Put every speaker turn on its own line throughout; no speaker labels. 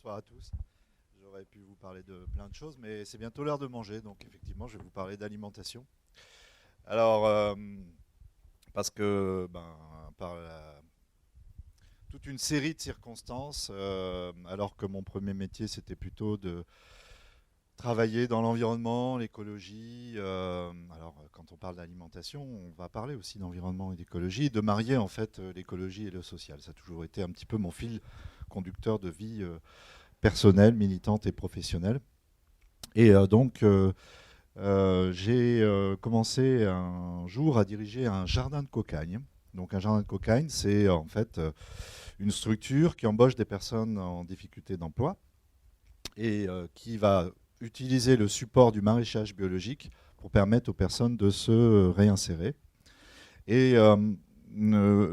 bonsoir à tous. J'aurais pu vous parler de plein de choses, mais c'est bientôt l'heure de manger, donc effectivement, je vais vous parler d'alimentation. Alors, parce que, par toute une série de circonstances, alors que mon premier métier, c'était plutôt de travailler dans l'environnement, l'écologie. Alors, quand on parle d'alimentation, on va parler aussi d'environnement et d'écologie, de marier en fait l'écologie et le social. Ça a toujours été un petit peu mon fil conducteur de vie personnelle, militante et professionnelle. Et j'ai commencé un jour à diriger un jardin de cocagne. Donc un jardin de cocagne, c'est en fait une structure qui embauche des personnes en difficulté d'emploi et qui va utiliser le support du maraîchage biologique pour permettre aux personnes de se réinsérer. Et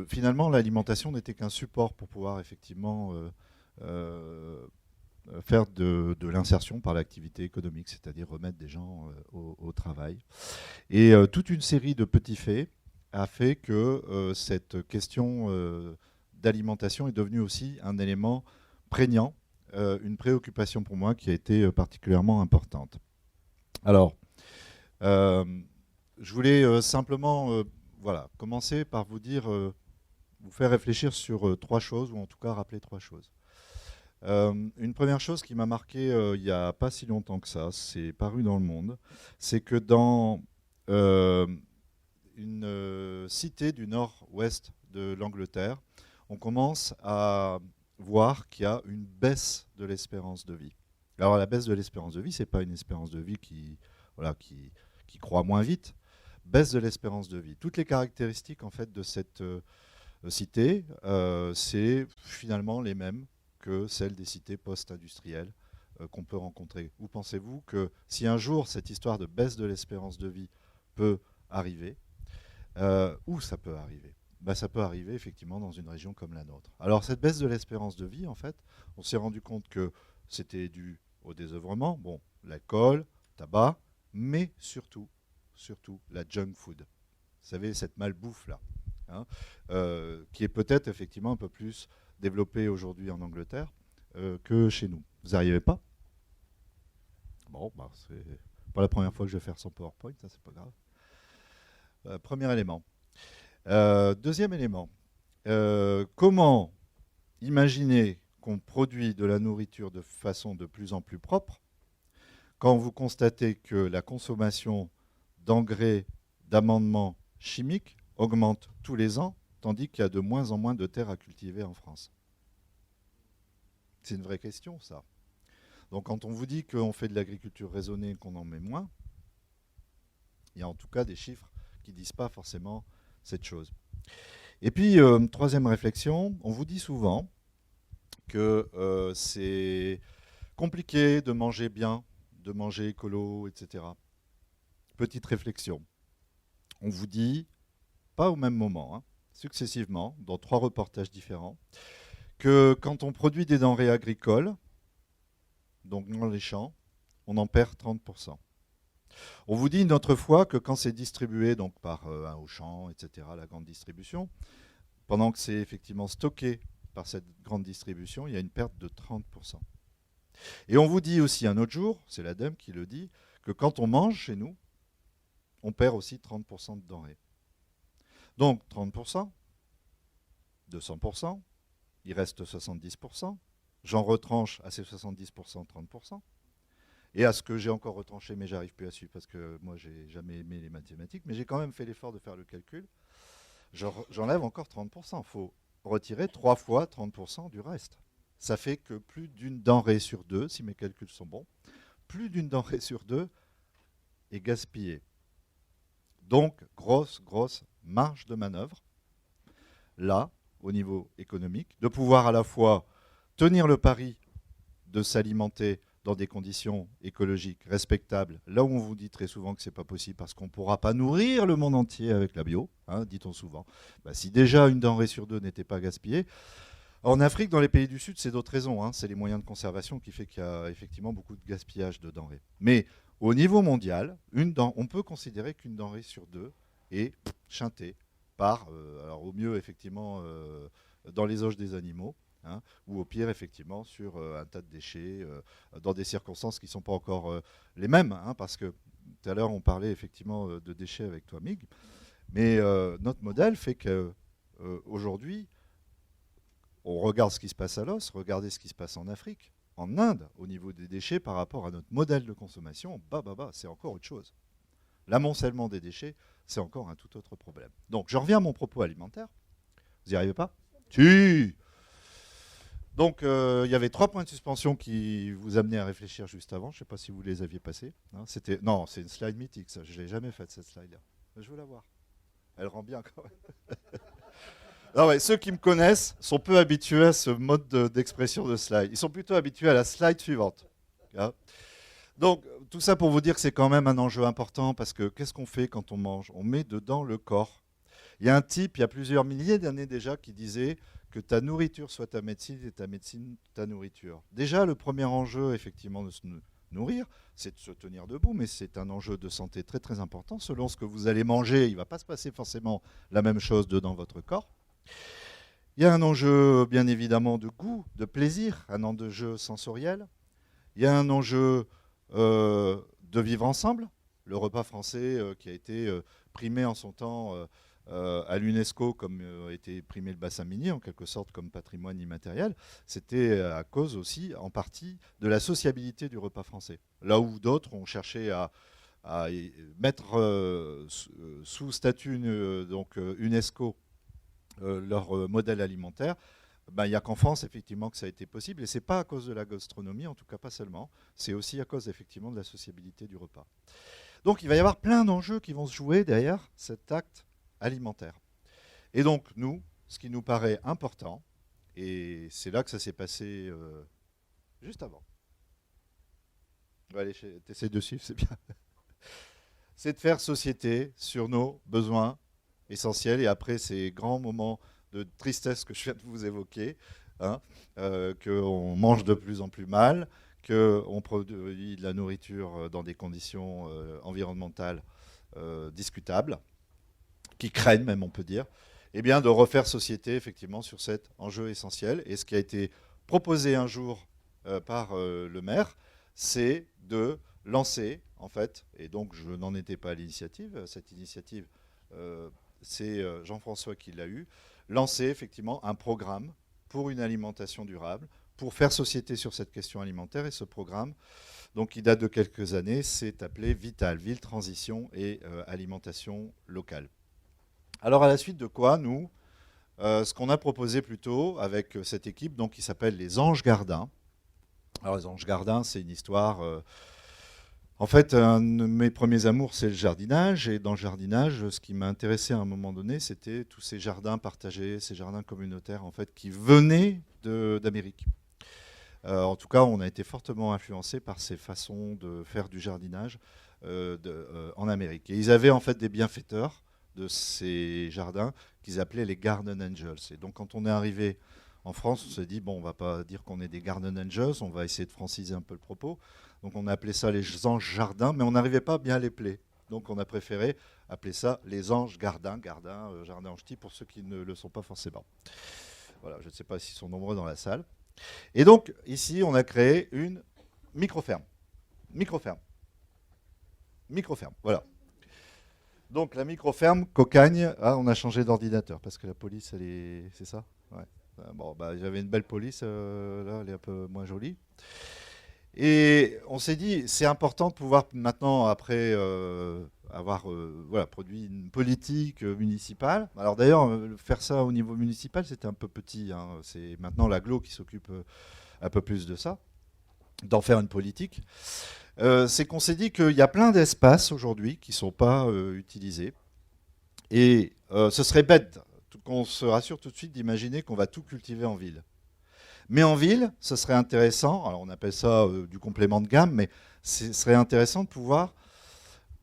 finalement, l'alimentation n'était qu'un support pour pouvoir effectivement euh, faire de l'insertion par l'activité économique, c'est-à-dire remettre des gens au travail. Et toute une série de petits faits a fait que cette question d'alimentation est devenue aussi un élément prégnant, une préoccupation pour moi qui a été particulièrement importante. Alors, euh, je voulais simplement voilà, commencer par vous dire, vous faire réfléchir sur trois choses, ou en tout cas rappeler trois choses. Une première chose qui m'a marqué il n'y a pas si longtemps que ça, c'est paru dans Le Monde, c'est que dans euh, une cité du nord-ouest de l'Angleterre, on commence à voir qu'il y a une baisse de l'espérance de vie. Alors la baisse de l'espérance de vie, c'est pas une espérance de vie voilà, qui croît moins vite. Baisse de l'espérance de vie. Toutes les caractéristiques en fait de cette cité, c'est finalement les mêmes que celles des cités post-industrielles qu'on peut rencontrer. Où pensez-vous que si un jour cette histoire de baisse de l'espérance de vie peut arriver, où ça peut arriver? Ça peut arriver effectivement dans une région comme la nôtre. Alors cette baisse de l'espérance de vie, en fait, on s'est rendu compte que c'était dû au désœuvrement, bon, l'alcool, tabac, mais surtout la junk food. Vous savez, cette malbouffe-là, hein, qui est peut-être effectivement un peu plus développée aujourd'hui en Angleterre que chez nous. Vous n'arrivez pas? Bon, c'est pas la première fois que je vais faire son PowerPoint, ça c'est pas grave. Premier élément. Deuxième élément. Comment imaginer qu'on produit de la nourriture de façon de plus en plus propre quand vous constatez que la consommation d'engrais, d'amendements chimiques augmente tous les ans, tandis qu'il y a de moins en moins de terres à cultiver en France? C'est une vraie question, ça. Donc quand on vous dit qu'on fait de l'agriculture raisonnée et qu'on en met moins, il y a en tout cas des chiffres qui ne disent pas forcément cette chose. Et puis, troisième réflexion, on vous dit souvent que c'est compliqué de manger bien, de manger écolo, etc. Petite réflexion. On vous dit, pas au même moment, hein, successivement, dans trois reportages différents, que quand on produit des denrées agricoles, donc dans les champs, on en perd 30%. On vous dit une autre fois que quand c'est distribué donc par un Auchan, etc., la grande distribution, pendant que c'est effectivement stocké par cette grande distribution, il y a une perte de 30%. Et on vous dit aussi un autre jour, c'est l'ADEME qui le dit, que quand on mange chez nous, on perd aussi 30% de denrées. Donc 30% de 100%, il reste 70%. J'en retranche à ces 70% 30%. Et à ce que j'ai encore retranché, mais j'arrive plus à suivre parce que moi j'ai jamais aimé les mathématiques, mais j'ai quand même fait l'effort de faire le calcul. J'enlève encore 30%. Il faut retirer 3 fois 30% du reste. Ça fait que plus d'une denrée sur deux, si mes calculs sont bons, plus d'une denrée sur deux est gaspillée. Donc, grosse marge de manœuvre, là, au niveau économique, de pouvoir à la fois tenir le pari de s'alimenter dans des conditions écologiques respectables, là où on vous dit très souvent que ce n'est pas possible parce qu'on ne pourra pas nourrir le monde entier avec la bio, hein, dit-on souvent. Si déjà une denrée sur deux n'était pas gaspillée, en Afrique, dans les pays du Sud, c'est d'autres raisons, hein, c'est les moyens de conservation qui fait qu'il y a effectivement beaucoup de gaspillage de denrées. Mais au niveau mondial, on peut considérer qu'une denrée sur deux est chintée par, alors au mieux effectivement dans les auges des animaux, hein, ou au pire, effectivement, sur un tas de déchets, dans des circonstances qui ne sont pas encore les mêmes, hein, parce que tout à l'heure, on parlait effectivement de déchets avec toi, Mig, mais notre modèle fait qu'aujourd'hui, on regarde ce qui se passe à Los, regardez ce qui se passe en Afrique, en Inde, au niveau des déchets par rapport à notre modèle de consommation, c'est encore autre chose. L'amoncellement des déchets, c'est encore un tout autre problème. Donc, je reviens à mon propos alimentaire. Vous n'y arrivez pas? Si. Donc, il y avait 3 points de suspension qui vous amenaient à réfléchir juste avant. Je ne sais pas si vous les aviez passés. Hein, non, c'est une slide mythique, ça. Je ne l'ai jamais faite, cette slide-là. Je veux la voir. Elle rend bien quand même. Non, ouais, ceux qui me connaissent sont peu habitués à ce mode d'expression de slide. Ils sont plutôt habitués à la slide suivante. Hein. Donc, tout ça pour vous dire que c'est quand même un enjeu important, parce que qu'est-ce qu'on fait quand on mange? On met dedans le corps. Il y a un type, il y a plusieurs milliers d'années déjà, qui disait que ta nourriture soit ta médecine et ta médecine ta nourriture. Déjà, le premier enjeu, effectivement, de se nourrir, c'est de se tenir debout, mais c'est un enjeu de santé très très important. Selon ce que vous allez manger, il ne va pas se passer forcément la même chose dans votre corps. Il y a un enjeu, bien évidemment, de goût, de plaisir, un enjeu sensoriel. Il y a un enjeu de vivre ensemble. Le repas français qui a été primé en son temps à l'UNESCO comme a été primé le bassin minier, en quelque sorte comme patrimoine immatériel, c'était à cause aussi, en partie, de la sociabilité du repas français. Là où d'autres ont cherché à mettre sous statut donc UNESCO leur modèle alimentaire, ben, il n'y a qu'en France, effectivement, que ça a été possible. Et ce n'est pas à cause de la gastronomie, en tout cas pas seulement. C'est aussi à cause, effectivement, de la sociabilité du repas. Donc, il va y avoir plein d'enjeux qui vont se jouer derrière cet acte alimentaire. Et donc, nous, ce qui nous paraît important, et c'est là que ça s'est passé juste avant. Allez, t'essaies de suivre, c'est bien. C'est de faire société sur nos besoins essentiels. Et après ces grands moments de tristesse que je viens de vous évoquer, hein, qu'on mange de plus en plus mal, qu'on produit de la nourriture dans des conditions environnementales discutables, qui craignent même, on peut dire, et bien de refaire société effectivement sur cet enjeu essentiel. Et ce qui a été proposé un jour par le maire, c'est de lancer, en fait, et donc je n'en étais pas à l'initiative, cette initiative, c'est Jean-François qui l'a eu, lancer effectivement un programme pour une alimentation durable, pour faire société sur cette question alimentaire. Et ce programme, donc, qui date de quelques années, s'est appelé Vital, Ville, Transition et Alimentation Locale. Alors, à la suite de quoi, nous, ce qu'on a proposé plutôt avec cette équipe, donc, qui s'appelle les Anges Gardins. Alors, les Anges Gardins, c'est une histoire... en fait, un de mes premiers amours, c'est le jardinage. Et dans le jardinage, ce qui m'a intéressé à un moment donné, c'était tous ces jardins partagés, ces jardins communautaires, en fait, qui venaient d'Amérique. En tout cas, on a été fortement influencé par ces façons de faire du jardinage en Amérique. Et ils avaient en fait des bienfaiteurs de ces jardins qu'ils appelaient les Garden Angels. Et donc, quand on est arrivé en France, on s'est dit, bon, on ne va pas dire qu'on est des Garden Angels, on va essayer de franciser un peu le propos. Donc on a appelé ça les anges jardins, mais on n'arrivait pas à bien les plaire. Donc on a préféré appeler ça les anges gardins, jardin en ch'ti, pour ceux qui ne le sont pas forcément. Voilà, je ne sais pas s'ils sont nombreux dans la salle. Et donc ici, on a créé une micro-ferme. Micro-ferme, voilà. Donc la micro-ferme Cocagne, on a changé d'ordinateur, parce que la police, c'est ça? Ouais. Bon, bah, j'avais une belle police, là, elle est un peu moins jolie. Et on s'est dit, c'est important de pouvoir maintenant, après avoir produit une politique municipale. Alors d'ailleurs, faire ça au niveau municipal, c'était un peu petit. Hein. C'est maintenant l'agglo qui s'occupe un peu plus de ça, d'en faire une politique. C'est qu'on s'est dit qu'il y a plein d'espaces aujourd'hui qui ne sont pas utilisés. Et ce serait bête qu'on se rassure tout de suite d'imaginer qu'on va tout cultiver en ville. Mais en ville, ce serait intéressant, alors on appelle ça du complément de gamme, mais ce serait intéressant de pouvoir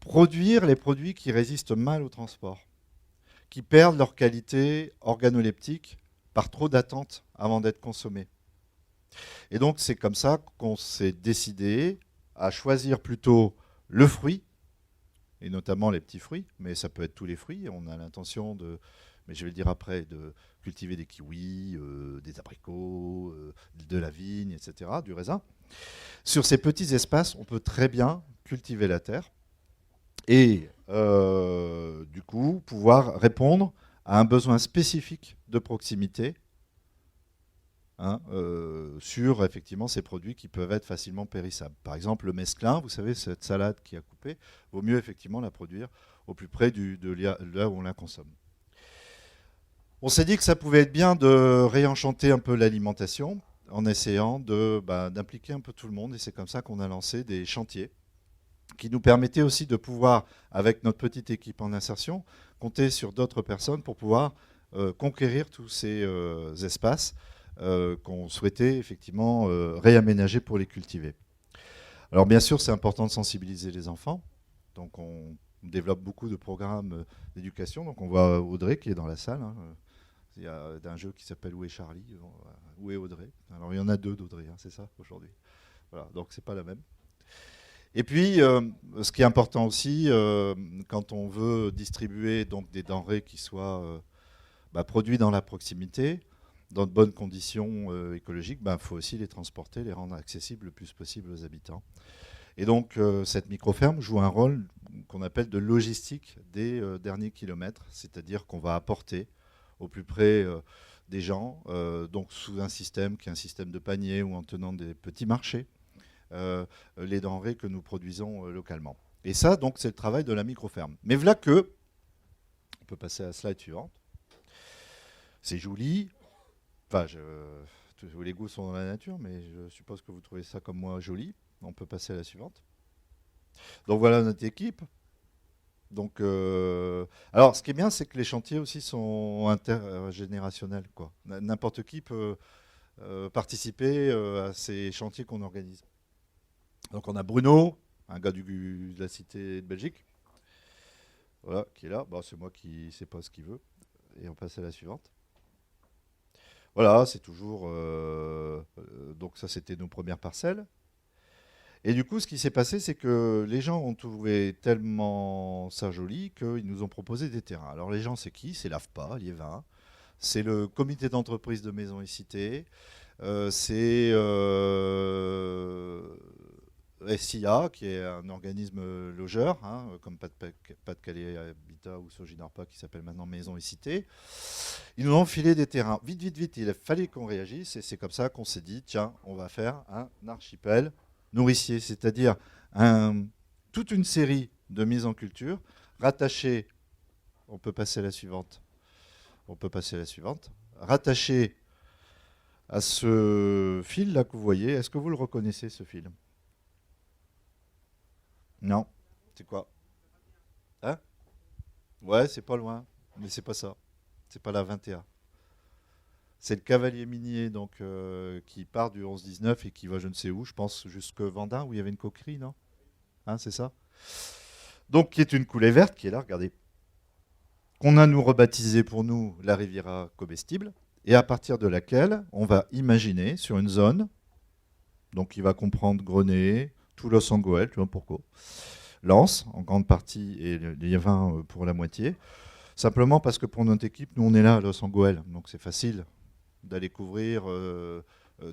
produire les produits qui résistent mal au transport, qui perdent leur qualité organoleptique par trop d'attente avant d'être consommés. Et donc c'est comme ça qu'on s'est décidé à choisir plutôt le fruit, et notamment les petits fruits, mais ça peut être tous les fruits. On a l'intention mais je vais le dire après, de cultiver des kiwis, des abricots, de la vigne, etc., du raisin. Sur ces petits espaces, on peut très bien cultiver la terre et du coup pouvoir répondre à un besoin spécifique de proximité, hein, sur effectivement ces produits qui peuvent être facilement périssables. Par exemple, le mesclun, vous savez, cette salade qui a coupé, vaut mieux effectivement la produire au plus près de là où on la consomme. On s'est dit que ça pouvait être bien de réenchanter un peu l'alimentation en essayant d'impliquer un peu tout le monde, et c'est comme ça qu'on a lancé des chantiers qui nous permettaient aussi de pouvoir, avec notre petite équipe en insertion, compter sur d'autres personnes pour pouvoir conquérir tous ces espaces qu'on souhaitait effectivement réaménager pour les cultiver. Alors bien sûr, c'est important de sensibiliser les enfants. Donc on développe beaucoup de programmes d'éducation. Donc on voit Audrey qui est dans la salle. Hein. Il y a un jeu qui s'appelle Où est Charlie, Où est Audrey. Alors il y en a deux d'Audrey, hein, c'est ça aujourd'hui. Voilà, donc c'est pas la même. Et puis, ce qui est important aussi, quand on veut distribuer donc des denrées qui soient produites dans la proximité, dans de bonnes conditions écologiques, il faut aussi les transporter, les rendre accessibles le plus possible aux habitants. Et donc, cette micro-ferme joue un rôle qu'on appelle de logistique des derniers kilomètres, c'est-à-dire qu'on va apporter au plus près des gens, donc sous un système qui est un système de panier ou en tenant des petits marchés, les denrées que nous produisons localement. Et ça, donc, c'est le travail de la micro-ferme. Mais voilà que, on peut passer à la slide suivante, c'est joli, enfin, tous les goûts sont dans la nature, mais je suppose que vous trouvez ça comme moi joli. On peut passer à la suivante. Donc voilà notre équipe. Donc, alors, ce qui est bien, c'est que les chantiers aussi sont intergénérationnels, quoi. N'importe qui peut participer à ces chantiers qu'on organise. Donc on a Bruno, un gars de la cité de Belgique, voilà, qui est là. Bon, c'est moi qui ne sais pas ce qu'il veut. Et on passe à la suivante. Voilà, c'est toujours... donc ça, c'était nos premières parcelles. Et du coup, ce qui s'est passé, c'est que les gens ont trouvé tellement ça joli qu'ils nous ont proposé des terrains. Alors les gens, c'est qui? C'est l'AFPA, Liévin. C'est le comité d'entreprise de Maisons et Cités. C'est SIA, qui est un organisme logeur, hein, comme Pas-de-Calais Habitat ou Soginorpa, qui s'appelle maintenant Maisons et Cités. Ils nous ont filé des terrains. Vite, vite, vite, il a fallu qu'on réagisse. Et c'est comme ça qu'on s'est dit, tiens, on va faire un archipel nourricier, c'est-à-dire toute une série de mises en culture rattachées, on peut passer à la suivante, rattachées à ce fil là que vous voyez. Est-ce que vous le reconnaissez, ce fil? Non. C'est quoi? Hein? Ouais, c'est pas loin, mais c'est pas ça. C'est pas la 21. C'est le cavalier minier donc, qui part du 11-19 et qui va je ne sais où, je pense jusque Vendin où il y avait une coquerie, non? Hein, c'est ça? Donc qui est une coulée verte qui est là, regardez. Qu'on a nous rebaptisé pour nous la Riviera comestible, et à partir de laquelle on va imaginer sur une zone, donc qui va comprendre Grenay, Toulouse-en-Goël, tu vois pourquoi, Lens en grande partie et Liévin pour la moitié. Simplement parce que pour notre équipe, nous on est là à Los-en-Goël, donc c'est facile d'aller couvrir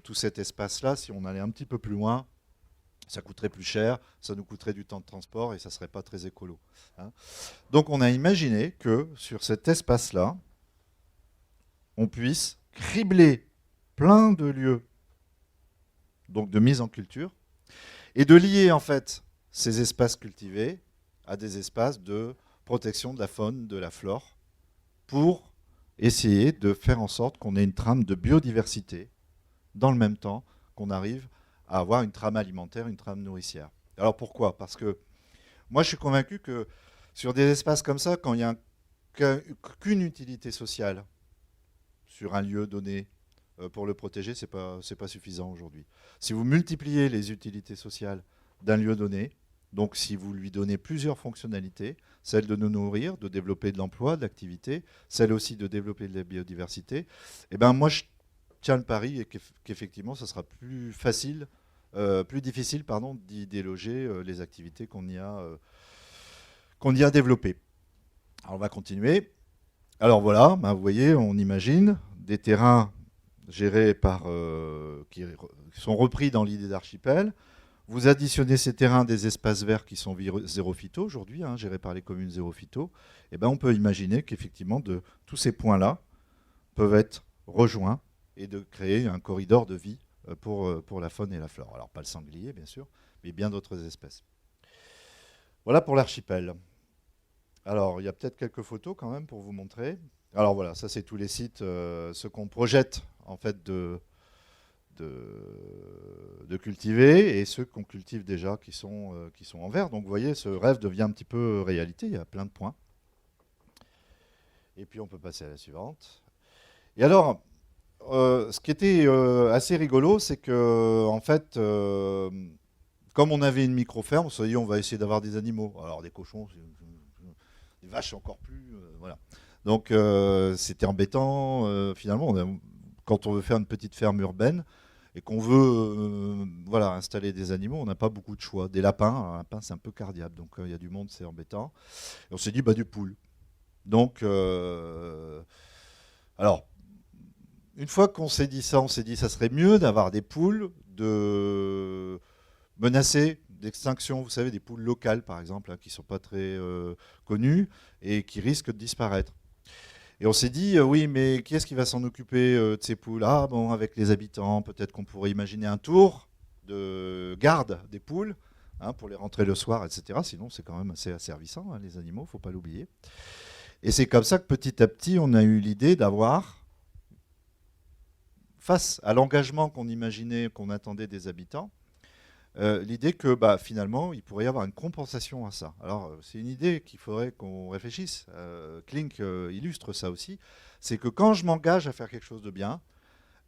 tout cet espace-là. Si on allait un petit peu plus loin, ça coûterait plus cher, ça nous coûterait du temps de transport et ça ne serait pas très écolo. Hein. Donc on a imaginé que sur cet espace-là, on puisse cribler plein de lieux donc de mise en culture et de lier en fait ces espaces cultivés à des espaces de protection de la faune, de la flore, pour essayer de faire en sorte qu'on ait une trame de biodiversité dans le même temps qu'on arrive à avoir une trame alimentaire, une trame nourricière. Alors pourquoi? Parce que moi je suis convaincu que sur des espaces comme ça, quand il n'y a qu'une utilité sociale sur un lieu donné pour le protéger, c'est pas suffisant aujourd'hui. Si vous multipliez les utilités sociales d'un lieu donné, donc si vous lui donnez plusieurs fonctionnalités, celle de nous nourrir, de développer de l'emploi, de l'activité, celle aussi de développer de la biodiversité, eh ben moi je tiens le pari et qu'effectivement ça sera plus facile, plus difficile pardon, d'y déloger les activités qu'on y a développées. Alors on va continuer. Alors voilà, vous voyez, on imagine des terrains gérés par, qui sont repris dans l'idée d'archipel. Vous additionnez ces terrains à des espaces verts qui sont zéro phyto aujourd'hui, gérés par les communes zéro phyto. Et ben on peut imaginer qu'effectivement, tous ces points-là peuvent être rejoints et de créer un corridor de vie pour la faune et la flore. Alors pas le sanglier, bien sûr, mais bien d'autres espèces. Voilà pour l'archipel. Alors, il y a peut-être quelques photos quand même pour vous montrer. Alors voilà, ça c'est tous les sites, ce qu'on projette en fait de cultiver et ceux qu'on cultive déjà qui sont en vert. Donc vous voyez, ce rêve devient un petit peu réalité, il y a plein de points. Et puis on peut passer à la suivante. Et alors, ce qui était assez rigolo, c'est que en fait, comme on avait une micro-ferme, on s'est dit on va essayer d'avoir des animaux. Alors des cochons, des vaches encore plus, voilà. Donc c'était embêtant. Finalement, quand on veut faire une petite ferme urbaine et qu'on veut voilà, installer des animaux, on n'a pas beaucoup de choix. Des lapins, un lapin c'est un peu cardiaque, donc il y a du monde, c'est embêtant. Et on s'est dit bah, du poule. Donc, alors, une fois qu'on s'est dit ça, on s'est dit ça serait mieux d'avoir des poules menacées d'extinction, vous savez, des poules locales par exemple, qui ne sont pas très connues et qui risquent de disparaître. Et on s'est dit, oui, mais qui est-ce qui va s'en occuper de ces poules? Ah bon, avec les habitants, peut-être qu'on pourrait imaginer un tour de garde des poules, pour les rentrer le soir, etc. Sinon, c'est quand même assez asservissant, les animaux, il ne faut pas l'oublier. Et c'est comme ça que petit à petit, on a eu l'idée d'avoir, face à l'engagement qu'on imaginait, qu'on attendait des habitants, l'idée que finalement, il pourrait y avoir une compensation à ça. Alors, c'est une idée qu'il faudrait qu'on réfléchisse. Klink illustre ça aussi. C'est que quand je m'engage à faire quelque chose de bien,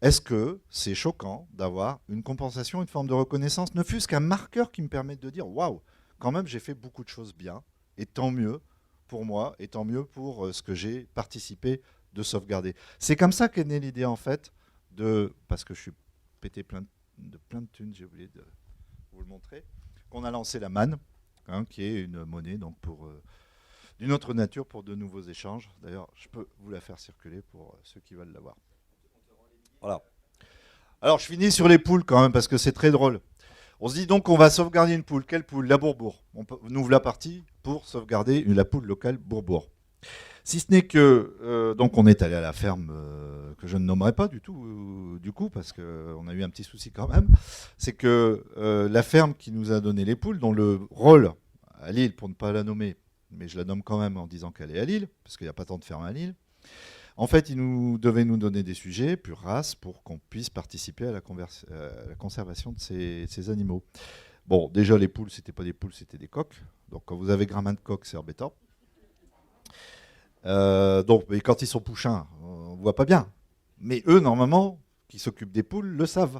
est-ce que c'est choquant d'avoir une compensation, une forme de reconnaissance, ne fût-ce qu'un marqueur qui me permette de dire « Waouh, quand même, j'ai fait beaucoup de choses bien, et tant mieux pour moi, et tant mieux pour ce que j'ai participé de sauvegarder. » C'est comme ça qu'est née l'idée, en fait, parce que je suis pété plein de thunes, j'ai oublié de vous le montrer, qu'on a lancé la manne, qui est une monnaie donc d'une autre nature pour de nouveaux échanges. D'ailleurs, je peux vous la faire circuler pour ceux qui veulent l'avoir. Voilà. Alors, je finis sur les poules quand même, parce que c'est très drôle. On se dit donc qu'on va sauvegarder une poule. Quelle poule? La bourbourg. On ouvre la partie pour sauvegarder la poule locale bourbourg. Si ce n'est que, donc on est allé à la ferme que je ne nommerai pas du tout, du coup, parce qu'on a eu un petit souci quand même, c'est que la ferme qui nous a donné les poules, dont le rôle à Lille, pour ne pas la nommer, mais je la nomme quand même en disant qu'elle est à Lille, parce qu'il n'y a pas tant de fermes à Lille, en fait, ils devaient nous donner des sujets, pure race, pour qu'on puisse participer à la conservation de ces animaux. Bon, déjà, les poules, c'était pas des poules, c'était des coqs. Donc, quand vous avez gramin de coq, c'est embêtant. Donc, mais quand ils sont pouchins, on ne voit pas bien. Mais eux, normalement, qui s'occupent des poules, le savent.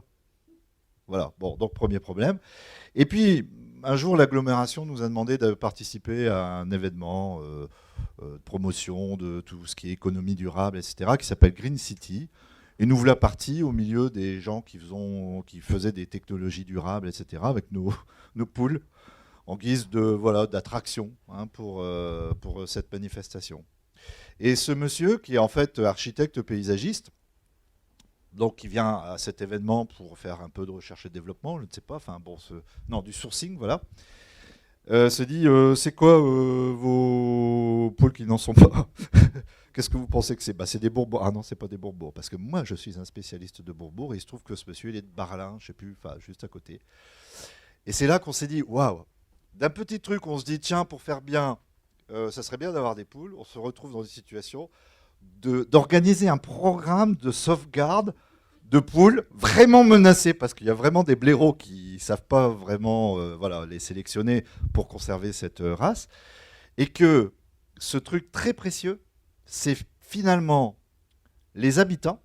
Voilà, bon, donc premier problème. Et puis, un jour, l'agglomération nous a demandé de participer à un événement de promotion de tout ce qui est économie durable, etc., qui s'appelle Green City. Et nous voilà partis au milieu des gens qui faisaient des technologies durables, etc., avec nos poules, en guise d'attraction pour cette manifestation. Et ce monsieur, qui est en fait architecte paysagiste, donc qui vient à cet événement pour faire un peu de recherche et développement, je ne sais pas, du sourcing, voilà, se dit, c'est quoi vos poules qui n'en sont pas? Qu'est-ce que vous pensez que c'est? C'est des bourbours. Ah non, c'est pas des bourbours, parce que moi, je suis un spécialiste de bourbours, et il se trouve que ce monsieur, il est de Barlin, je sais plus, juste à côté. Et c'est là qu'on s'est dit, waouh, d'un petit truc, on se dit, tiens, pour faire bien, ça serait bien d'avoir des poules. On se retrouve dans une situation d'organiser un programme de sauvegarde de poules vraiment menacées, parce qu'il y a vraiment des blaireaux qui ne savent pas vraiment les sélectionner pour conserver cette race. Et que ce truc très précieux, c'est finalement les habitants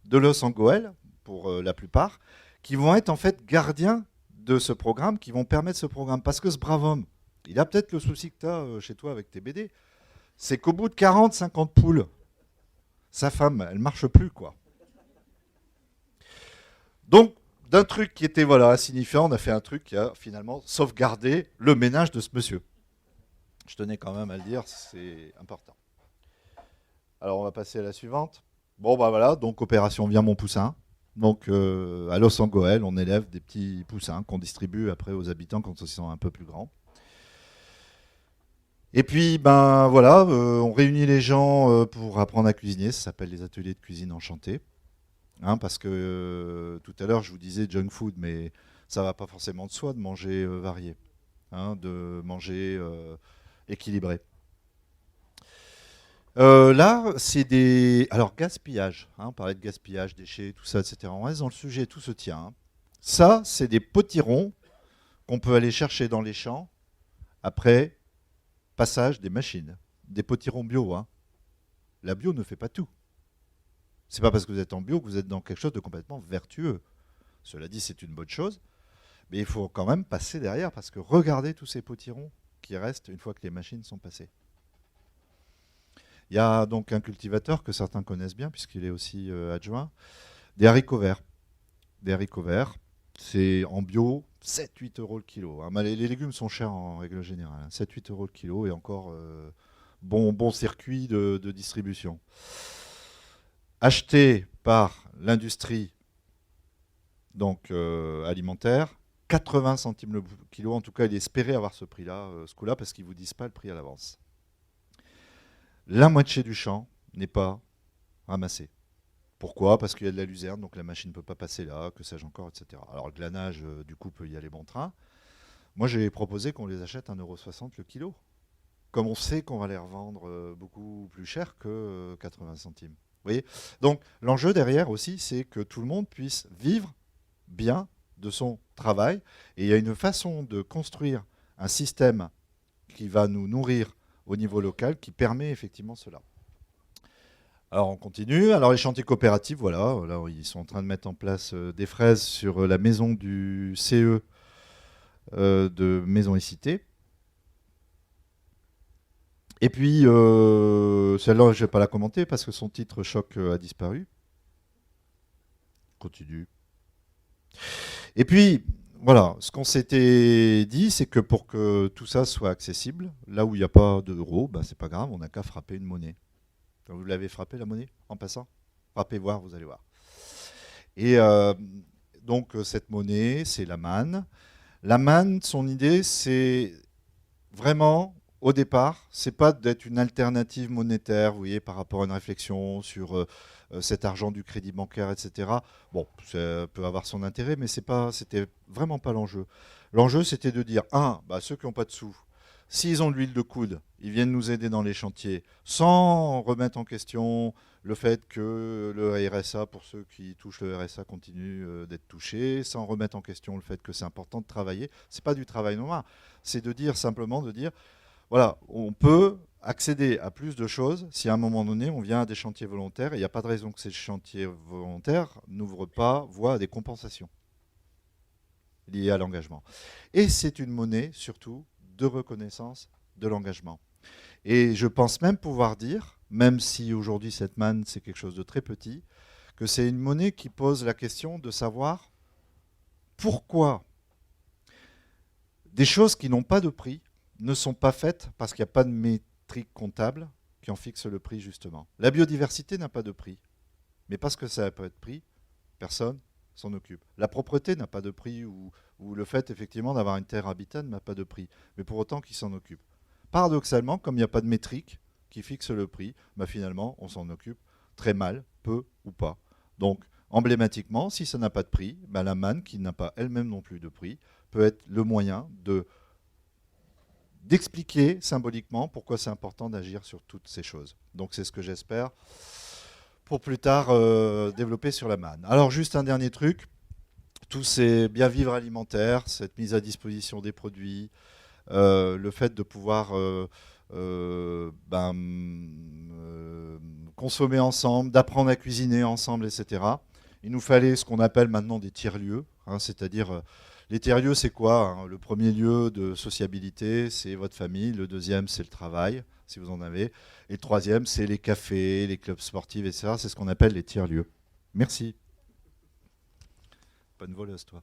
de Los Angeles, pour la plupart, qui vont être en fait gardiens de ce programme, qui vont permettre ce programme. Parce que ce brave homme, il a peut-être le souci que tu as chez toi avec tes BD, c'est qu'au bout de 40, 50 poules, sa femme, elle marche plus, quoi. Donc, d'un truc qui était insignifiant, on a fait un truc qui a finalement sauvegardé le ménage de ce monsieur. Je tenais quand même à le dire, c'est important. Alors on va passer à la suivante. Bon bah voilà, donc opération Viens mon poussin. Donc à Los Angeles, on élève des petits poussins qu'on distribue après aux habitants quand ils sont un peu plus grands. Et puis ben voilà, on réunit les gens pour apprendre à cuisiner. Ça s'appelle les ateliers de cuisine enchantée. Hein, parce que tout à l'heure je vous disais junk food, mais ça va pas forcément de soi de manger varié, hein, de manger équilibré. Là, c'est des. Alors, gaspillage, hein, on parlait de gaspillage, déchets, tout ça, etc. On reste dans le sujet, tout se tient. Hein. Ça, c'est des potirons qu'on peut aller chercher dans les champs après passage des machines. Des potirons bio. Hein. La bio ne fait pas tout. C'est pas parce que vous êtes en bio que vous êtes dans quelque chose de complètement vertueux. Cela dit, c'est une bonne chose, mais il faut quand même passer derrière parce que regardez tous ces potirons qui restent une fois que les machines sont passées. Il y a donc un cultivateur que certains connaissent bien, puisqu'il est aussi adjoint, des haricots verts. Des haricots verts, c'est en bio 7-8 euros le kilo. Hein. Les légumes sont chers en règle générale. Hein. 7-8 euros le kilo et encore bon circuit de distribution. Acheté par l'industrie donc alimentaire, 80 centimes le kilo. En tout cas, il espérait avoir ce prix-là, ce coup-là, parce qu'ils ne vous disent pas le prix à l'avance. La moitié du champ n'est pas ramassé. Pourquoi? Parce qu'il y a de la luzerne, donc la machine ne peut pas passer là, que sais-je encore, etc. Alors le glanage, du coup, peut y aller bon train. Moi, j'ai proposé qu'on les achète 1,60 € le kilo. Comme on sait qu'on va les revendre beaucoup plus cher que 80 centimes. Vous voyez? Donc l'enjeu derrière aussi, c'est que tout le monde puisse vivre bien de son travail. Et il y a une façon de construire un système qui va nous nourrir au niveau local qui permet effectivement cela. Alors on continue. Alors les chantiers coopératifs, voilà, là ils sont en train de mettre en place des fraises sur la maison du CE de Maison et Cité. Et puis celle-là, je ne vais pas la commenter parce que son titre choc a disparu. Continue. Et puis voilà, ce qu'on s'était dit, c'est que pour que tout ça soit accessible, là où il n'y a pas d'euros, bah, c'est pas grave, on n'a qu'à frapper une monnaie. Vous l'avez frappé la monnaie en passant? Frappez voir, vous allez voir. Et donc cette monnaie, c'est la manne. La manne, son idée, c'est vraiment, au départ, c'est pas d'être une alternative monétaire, vous voyez, par rapport à une réflexion sur cet argent du crédit bancaire, etc. Bon, ça peut avoir son intérêt, mais c'était vraiment pas l'enjeu. L'enjeu, c'était de dire, bah, ceux qui n'ont pas de sous, s'ils ont de l'huile de coude, ils viennent nous aider dans les chantiers, sans remettre en question le fait que le RSA, pour ceux qui touchent le RSA, continue d'être touché, sans remettre en question le fait que c'est important de travailler. C'est pas du travail noir, c'est de dire simplement de dire, voilà, on peut accéder à plus de choses si à un moment donné on vient à des chantiers volontaires et il n'y a pas de raison que ces chantiers volontaires n'ouvrent pas voie à des compensations liées à l'engagement. Et c'est une monnaie surtout de reconnaissance de l'engagement. Et je pense même pouvoir dire, même si aujourd'hui cette manne c'est quelque chose de très petit, que c'est une monnaie qui pose la question de savoir pourquoi des choses qui n'ont pas de prix ne sont pas faites parce qu'il n'y a pas de métrique comptable qui en fixe le prix justement. La biodiversité n'a pas de prix, mais parce que ça n'a pas de prix, personne s'en occupe. La propreté n'a pas de prix ou le fait effectivement d'avoir une terre habitable n'a pas de prix, mais pour autant qui s'en occupe. Paradoxalement, comme il n'y a pas de métrique qui fixe le prix, bah finalement on s'en occupe très mal, peu ou pas. Donc emblématiquement, si ça n'a pas de prix, bah la manne qui n'a pas elle-même non plus de prix peut être le moyen d'expliquer symboliquement pourquoi c'est important d'agir sur toutes ces choses. Donc c'est ce que j'espère pour plus tard développer sur la manne. Alors juste un dernier truc, tous ces bien vivre alimentaires, cette mise à disposition des produits, le fait de pouvoir consommer ensemble, d'apprendre à cuisiner ensemble, etc. Il nous fallait ce qu'on appelle maintenant des tiers-lieux, hein, c'est-à-dire les tiers-lieux, c'est quoi, hein? Le premier lieu de sociabilité, c'est votre famille. Le deuxième, c'est le travail, si vous en avez. Et le troisième, c'est les cafés, les clubs sportifs, etc. C'est ce qu'on appelle les tiers-lieux. Merci. Pas une voleuse, toi.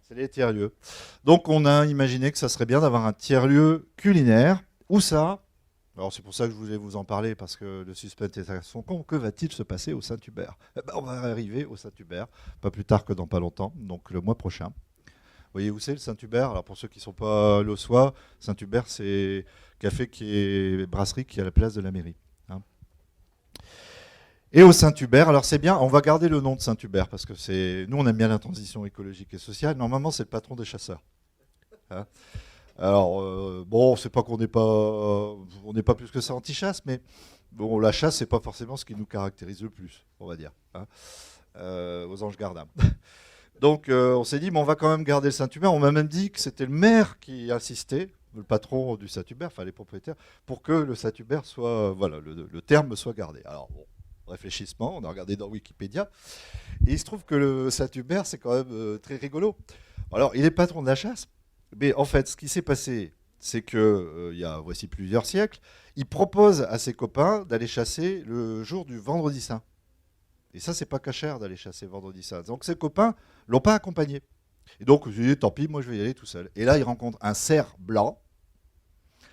C'est les tiers-lieux. Donc, on a imaginé que ça serait bien d'avoir un tiers-lieu culinaire. Où ça? Alors c'est pour ça que je voulais vous en parler, parce que le suspense est à son compte. Que va-t-il se passer au Saint-Hubert? Eh ben, on va arriver au Saint-Hubert, pas plus tard que dans pas longtemps, donc le mois prochain. Vous voyez où c'est le Saint-Hubert? Alors pour ceux qui ne sont pas lossois, Saint-Hubert c'est café qui est brasserie qui est à la place de la mairie. Hein. Et au Saint-Hubert, alors c'est bien, on va garder le nom de Saint-Hubert, parce que nous on aime bien la transition écologique et sociale. Normalement c'est le patron des chasseurs. Hein. Alors, bon, c'est pas qu'on n'est pas, on n'est pas plus que ça anti-chasse, mais bon, la chasse, c'est pas forcément ce qui nous caractérise le plus, on va dire, hein, aux anges gardiens. Donc, on s'est dit, mais on va quand même garder le Saint-Hubert. On m'a même dit que c'était le maire qui insistait, le patron du Saint-Hubert, enfin les propriétaires, pour que le Saint-Hubert soit, voilà, le terme soit gardé. Alors, bon, réfléchissement, on a regardé dans Wikipédia, et il se trouve que le Saint-Hubert, c'est quand même très rigolo. Alors, il est patron de la chasse. Mais en fait, ce qui s'est passé, c'est que il y a voici plusieurs siècles, il propose à ses copains d'aller chasser le jour du Vendredi Saint. Et ça, c'est pas cachère d'aller chasser Vendredi Saint. Donc ses copains l'ont pas accompagné. Et donc, je lui ai dit, tant pis, moi je vais y aller tout seul. Et là, il rencontre un cerf blanc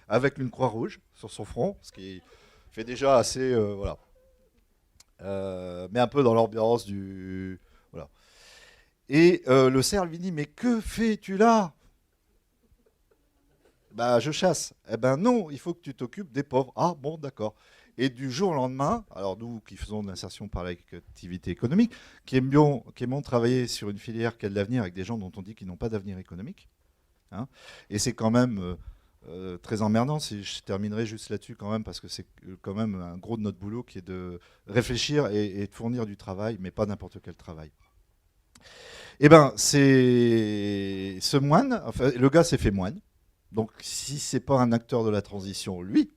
avec une croix rouge sur son front, ce qui fait déjà assez, voilà, mais un peu dans l'ambiance du, voilà. Et le cerf lui dit, mais que fais-tu là? Bah, je chasse. Eh ben non, il faut que tu t'occupes des pauvres. Ah bon, d'accord. Et du jour au lendemain, alors nous qui faisons de l'insertion par l'activité économique, qui aimons travailler sur une filière qui a de l'avenir avec des gens dont on dit qu'ils n'ont pas d'avenir économique, hein, et c'est quand même très emmerdant, si je terminerai juste là-dessus quand même, parce que c'est quand même un gros de notre boulot qui est de réfléchir et de fournir du travail, mais pas n'importe quel travail. Eh ben, c'est ce moine, enfin, le gars s'est fait moine. Donc, si c'est pas un acteur de la transition, lui,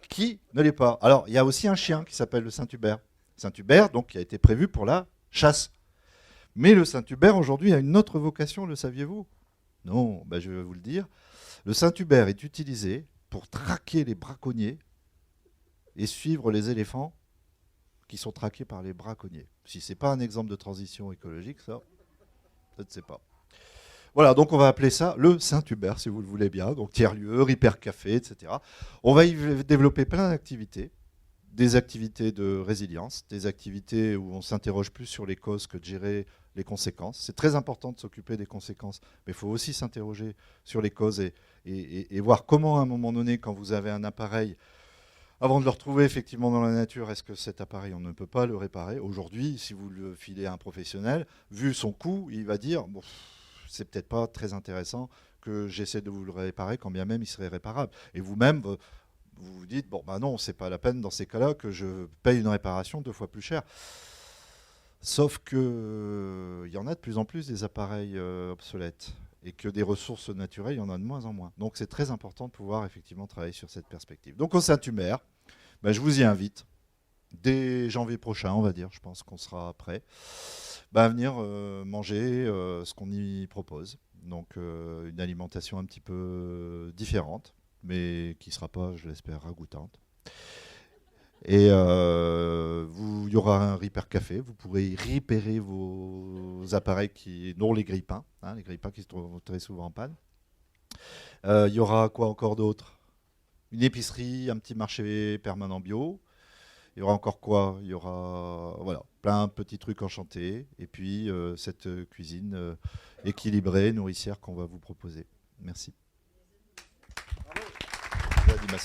qui ne l'est pas? Alors, il y a aussi un chien qui s'appelle le Saint-Hubert. Saint-Hubert, donc, qui a été prévu pour la chasse. Mais le Saint-Hubert, aujourd'hui, a une autre vocation, le saviez-vous? Non, ben, je vais vous le dire. Le Saint-Hubert est utilisé pour traquer les braconniers et suivre les éléphants qui sont traqués par les braconniers. Si c'est pas un exemple de transition écologique, ça, je ne sais pas. Voilà, donc on va appeler ça le Saint-Hubert, si vous le voulez bien. Donc tiers-lieu, Ripper Café, etc. On va y développer plein d'activités. Des activités de résilience, des activités où on s'interroge plus sur les causes que de gérer les conséquences. C'est très important de s'occuper des conséquences, mais il faut aussi s'interroger sur les causes et voir comment, à un moment donné, quand vous avez un appareil, avant de le retrouver effectivement dans la nature, est-ce que cet appareil, on ne peut pas le réparer? Aujourd'hui, si vous le filez à un professionnel, vu son coût, il va dire... Bon, c'est peut-être pas très intéressant que j'essaie de vous le réparer, quand bien même il serait réparable. Et vous-même, vous vous dites, bon, bah non, c'est pas la peine dans ces cas-là que je paye une réparation 2 fois plus cher. Sauf que il y en a de plus en plus des appareils obsolètes et que des ressources naturelles, il y en a de moins en moins. Donc c'est très important de pouvoir effectivement travailler sur cette perspective. Donc au Saint-Hubert, ben, je vous y invite. Dès janvier prochain, on va dire, je pense qu'on sera prêt, à venir manger ce qu'on y propose. Donc une alimentation un petit peu différente, mais qui ne sera pas, je l'espère, ragoûtante. Et il y aura un Ripper Café, vous pourrez y repérer vos appareils dont les grille-pains, hein, les grille-pains qui se trouvent très souvent en panne. Il y aura quoi encore d'autre? Une épicerie, un petit marché permanent bio. Il y aura encore quoi? Il y aura voilà, plein de petits trucs enchantés. Et puis cette cuisine équilibrée, nourricière qu'on va vous proposer. Merci. Bravo.